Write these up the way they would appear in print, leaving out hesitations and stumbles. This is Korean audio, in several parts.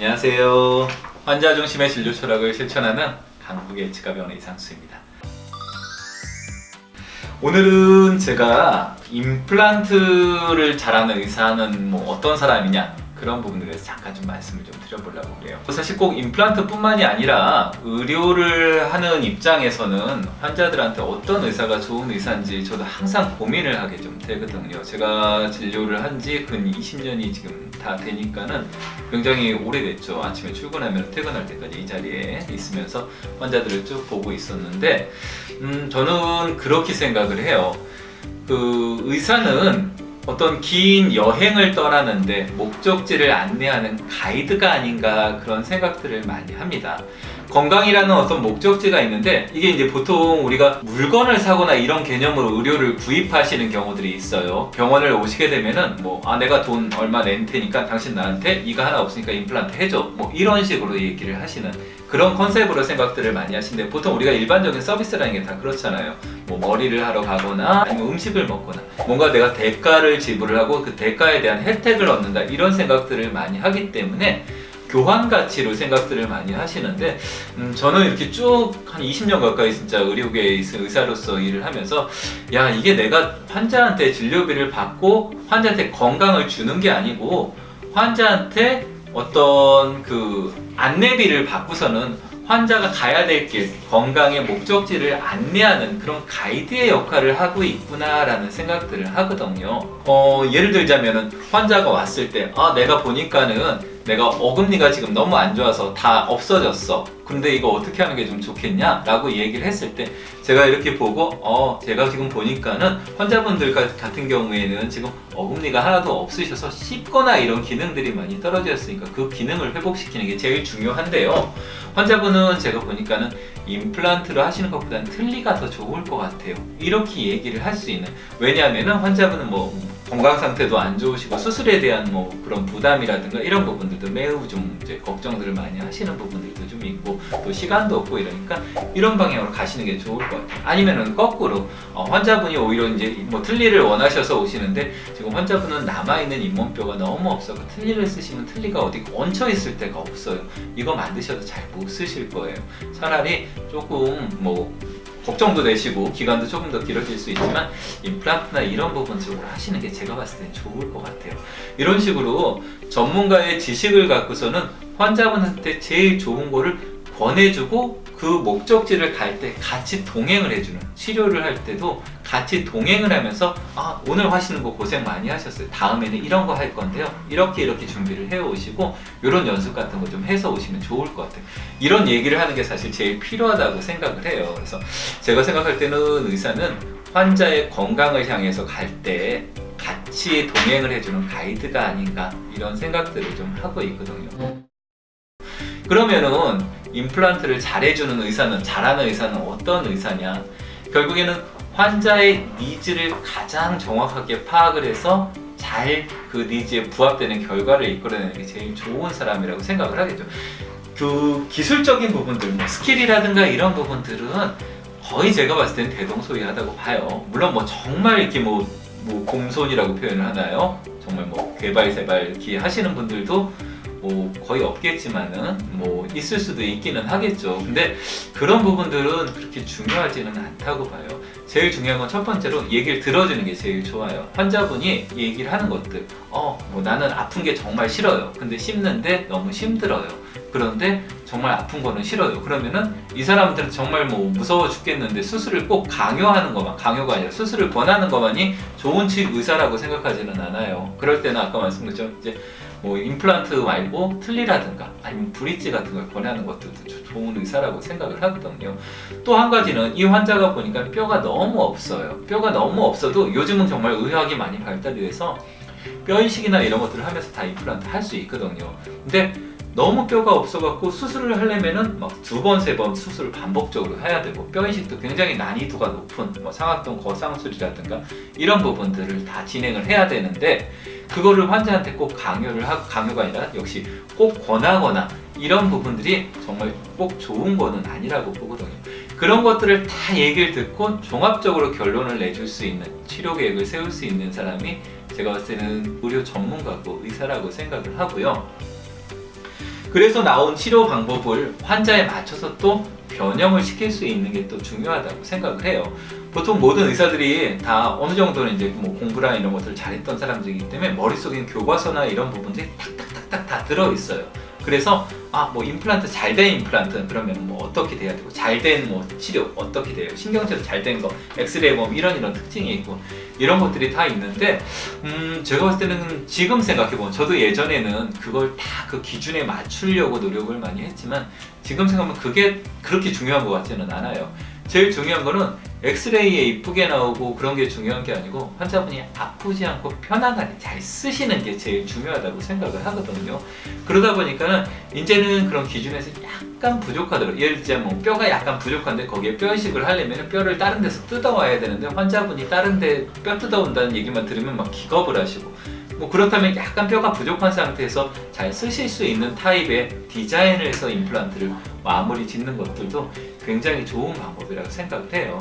안녕하세요. 환자 중심의 진료 철학을 실천하는 강북의 치과병원의 이상수입니다. 오늘은 제가 임플란트를 잘하는 의사는 어떤 사람이냐, 그런 부분에 대해서 잠깐 좀 말씀을 좀 드려보려고 그래요. 사실 꼭 임플란트뿐만이 아니라 의료를 하는 입장에서는 환자들한테 어떤 의사가 좋은 의사인지 저도 항상 고민을 하게 좀 되거든요. 제가 진료를 한 지 근 20년이 지금 다 되니까는 굉장히 오래됐죠. 아침에 출근하면 퇴근할 때까지 이 자리에 있으면서 환자들을 쭉 보고 있었는데 저는 그렇게 생각을 해요. 의사는 어떤 긴 여행을 떠나는데 목적지를 안내하는 가이드가 아닌가, 그런 생각들을 많이 합니다. 건강이라는 어떤 목적지가 있는데, 이게 이제 보통 우리가 물건을 사거나 이런 개념으로 의료를 구입하시는 경우들이 있어요. 병원을 오시게 되면은 내가 돈 얼마 낼 테니까 당신 나한테 이거 하나 없으니까 임플란트 해줘, 이런 식으로 얘기를 하시는 그런 컨셉으로 생각들을 많이 하시는데, 보통 우리가 일반적인 서비스라는 게 다 그렇잖아요. 머리를 하러 가거나 아니면 음식을 먹거나 뭔가 내가 대가를 지불을 하고 그 대가에 대한 혜택을 얻는다, 이런 생각들을 많이 하기 때문에 교환 가치로 생각들을 많이 하시는데, 저는 이렇게 쭉 한 20년 가까이 진짜 의료계에 있은 의사로서 일을 하면서, 이게 내가 환자한테 진료비를 받고 환자한테 건강을 주는 게 아니고 환자한테 어떤 안내비를 받고서는 환자가 가야 될 길, 건강의 목적지를 안내하는 그런 가이드의 역할을 하고 있구나라는 생각들을 하거든요. 예를 들자면은 환자가 왔을 때, 내가 보니까는 내가 어금니가 지금 너무 안 좋아서 다 없어졌어. 근데 이거 어떻게 하는 게 좀 좋겠냐? 라고 얘기를 했을 때, 제가 이렇게 보고, 제가 지금 보니까는 환자분들 같은 경우에는 지금 어금니가 하나도 없으셔서 씹거나 이런 기능들이 많이 떨어졌으니까 그 기능을 회복시키는 게 제일 중요한데요. 환자분은 제가 보니까는 임플란트를 하시는 것보다는 틀니가 더 좋을 것 같아요. 이렇게 얘기를 할 수 있는. 왜냐하면은 환자분은 건강 상태도 안 좋으시고 수술에 대한 그런 부담이라든가 이런 부분들도 매우 좀 이제 걱정들을 많이 하시는 부분들도 좀 있고, 또 시간도 없고 이러니까 이런 방향으로 가시는 게 좋을 것 같아요. 아니면은 거꾸로 환자분이 오히려 이제 틀니를 원하셔서 오시는데, 지금 환자분은 남아있는 잇몸뼈가 너무 없어서 틀니를 쓰시면 틀니가 어디 얹혀 있을 데가 없어요. 이거 만드셔도 잘 못 쓰실 거예요. 차라리 조금 걱정도 되시고 기간도 조금 더 길어질 수 있지만 임플란트나 이런 부분 쪽으로 하시는 게 제가 봤을 땐 좋을 것 같아요. 이런 식으로 전문가의 지식을 갖고서는 환자분한테 제일 좋은 거를 권해주고, 그 목적지를 갈 때 같이 동행을 해주는, 치료를 할 때도 같이 동행을 하면서 오늘 하시는 거 고생 많이 하셨어요. 다음에는 이런 거 할 건데요. 이렇게 준비를 해오시고 이런 연습 같은 거 좀 해서 오시면 좋을 것 같아요. 이런 얘기를 하는 게 사실 제일 필요하다고 생각을 해요. 그래서 제가 생각할 때는 의사는 환자의 건강을 향해서 갈 때 같이 동행을 해주는 가이드가 아닌가, 이런 생각들을 좀 하고 있거든요. 그러면은 임플란트를 잘해주는 의사는, 잘하는 의사는 어떤 의사냐? 결국에는 환자의 니즈를 가장 정확하게 파악을 해서 잘 그 니즈에 부합되는 결과를 이끌어내는 게 제일 좋은 사람이라고 생각을 하겠죠. 기술적인 부분들, 스킬이라든가 이런 부분들은 거의 제가 봤을 때는 대동소이하다고 봐요. 물론 정말 이렇게 공손이라고 표현을 하나요? 정말 개발세발 이렇게 하시는 분들도 거의 없겠지만은 있을 수도 있기는 하겠죠. 근데 그런 부분들은 그렇게 중요하지는 않다고 봐요. 제일 중요한 건 첫 번째로 얘기를 들어주는 게 제일 좋아요. 환자분이 얘기를 하는 것들, 나는 아픈 게 정말 싫어요. 근데 씹는데 너무 힘들어요. 그런데 정말 아픈 거는 싫어요. 그러면은 이 사람들은 정말 무서워 죽겠는데 수술을 꼭 강요하는 것만, 강요가 아니라 수술을 권하는 것만이 좋은 의사라고 생각하지는 않아요. 그럴 때는 아까 말씀드렸죠, 이제 임플란트 말고 틀니라든가 아니면 브릿지 같은 걸 권하는 것들도 좋은 의사라고 생각을 하거든요. 또 한 가지는 이 환자가 보니까 뼈가 너무 없어요. 뼈가 너무 없어도 요즘은 정말 의학이 많이 발달이 돼서 뼈 이식이나 이런 것들을 하면서 다 임플란트 할 수 있거든요. 근데 너무 뼈가 없어갖고 수술을 하려면은 2번, 3번 수술을 반복적으로 해야 되고, 뼈 이식도 굉장히 난이도가 높은 상악동 거상술이라든가 이런 부분들을 다 진행을 해야 되는데, 그거를 환자한테 꼭 강요가 아니라 역시 꼭 권하거나 이런 부분들이 정말 꼭 좋은 거는 아니라고 보거든요. 그런 것들을 다 얘기를 듣고 종합적으로 결론을 내줄 수 있는, 치료 계획을 세울 수 있는 사람이 제가 봤을 때는 의료 전문가고 의사라고 생각을 하고요. 그래서 나온 치료 방법을 환자에 맞춰서 또 변형을 시킬 수 있는 게 또 중요하다고 생각을 해요. 보통 모든 의사들이 다 어느 정도는 이제 뭐 공부랑 이런 것들을 잘했던 사람들이기 때문에 머릿속에 교과서나 이런 부분들이 탁탁탁탁 다 들어있어요. 그래서 뭐 임플란트 잘 된 임플란트 그러면 뭐 어떻게 돼야 되고 잘 된 뭐 치료 어떻게 돼요, 신경치료 잘 된 거, 엑스레이 보면 이런 특징이 있고 이런 것들이 다 있는데 제가 봤을 때는 지금 생각해보면 저도 예전에는 그걸 다 그 기준에 맞추려고 노력을 많이 했지만 지금 생각하면 그게 그렇게 중요한 것 같지는 않아요. 제일 중요한 거는 엑스레이에 이쁘게 나오고 그런 게 중요한 게 아니고 환자분이 아프지 않고 편안하게 잘 쓰시는 게 제일 중요하다고 생각을 하거든요. 그러다 보니까는 이제는 그런 기준에서 약간 부족하더라고요. 예를 들자면 뭐 뼈가 약간 부족한데 거기에 뼈 이식을 하려면 뼈를 다른 데서 뜯어와야 되는데 환자분이 다른 데 뼈 뜯어온다는 얘기만 들으면 막 기겁을 하시고, 뭐 그렇다면 약간 뼈가 부족한 상태에서 잘 쓰실 수 있는 타입의 디자인을 해서 임플란트를 마무리 짓는 것들도 굉장히 좋은 방법이라고 생각을 해요.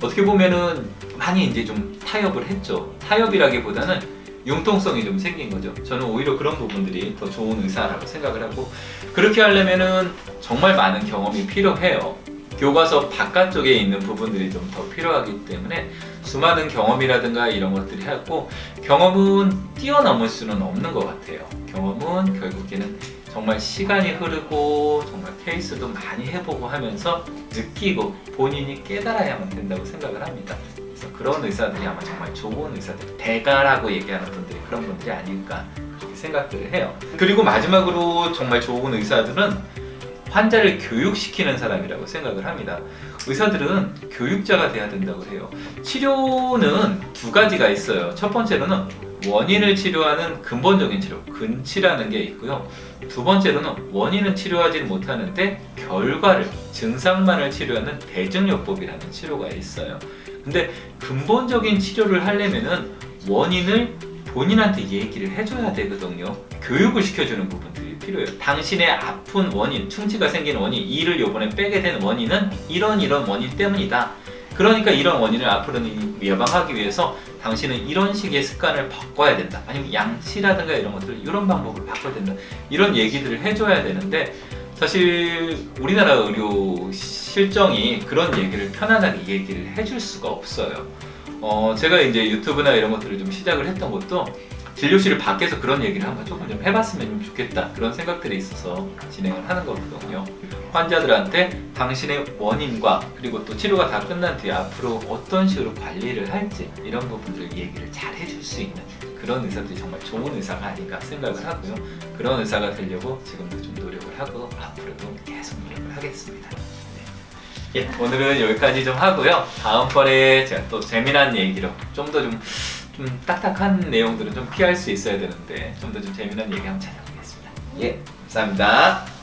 어떻게 보면은 많이 이제 좀 타협을 했죠. 타협이라기보다는 융통성이 좀 생긴 거죠. 저는 오히려 그런 부분들이 더 좋은 의사라고 생각을 하고, 그렇게 하려면은 정말 많은 경험이 필요해요. 교과서 바깥쪽에 있는 부분들이 좀 더 필요하기 때문에 수많은 경험이라든가 이런 것들이 하고, 경험은 뛰어넘을 수는 없는 것 같아요. 경험은 결국에는 정말 시간이 흐르고 정말 케이스도 많이 해보고 하면서 느끼고 본인이 깨달아야만 된다고 생각을 합니다. 그래서 그런 의사들이 아마 정말 좋은 의사들, 대가라고 얘기하는 분들이 그런 분들이 아닐까 그렇게 생각들을 해요. 그리고 마지막으로 정말 좋은 의사들은 환자를 교육시키는 사람이라고 생각을 합니다. 의사들은 교육자가 돼야 된다고 해요. 치료는 두 가지가 있어요. 첫 번째로는 원인을 치료하는 근본적인 치료, 근치라는 게 있고요. 두 번째로는 원인은 치료하지 못하는데 결과를, 증상만을 치료하는 대증요법이라는 치료가 있어요. 근데 근본적인 치료를 하려면은 원인을 본인한테 얘기를 해줘야 되거든요. 교육을 시켜주는 부분들이 필요해요. 당신의 아픈 원인, 충치가 생긴 원인, 이를 요번에 빼게 된 원인은 이런 원인 때문이다. 그러니까 이런 원인을 앞으로는 예방하기 위해서 당신은 이런 식의 습관을 바꿔야 된다. 아니면 양치라든가 이런 것들을 이런 방법을 바꿔야 된다. 이런 얘기들을 해줘야 되는데 사실 우리나라 의료 실정이 그런 얘기를 편안하게 얘기를 해줄 수가 없어요. 제가 이제 유튜브나 이런 것들을 좀 시작을 했던 것도 진료실 밖에서 그런 얘기를 한번 조금 좀 해봤으면 좀 좋겠다 그런 생각들이 있어서 진행을 하는 거거든요. 환자들한테 당신의 원인과 그리고 또 치료가 다 끝난 뒤에 앞으로 어떤 식으로 관리를 할지 이런 부분들을 얘기를 잘 해줄 수 있는 그런 의사들이 정말 좋은 의사가 아닌가 생각을 하고요. 그런 의사가 되려고 지금도 좀 노력을 하고 앞으로도 계속 노력을 하겠습니다. 예, 오늘은 여기까지 좀 하고요. 다음번에 제가 또 재미난 얘기로 좀 더 좀 딱딱한 내용들은 좀 피할 수 있어야 되는데 좀 더 좀 재미난 얘기 한번 찾아보겠습니다. 예, 감사합니다.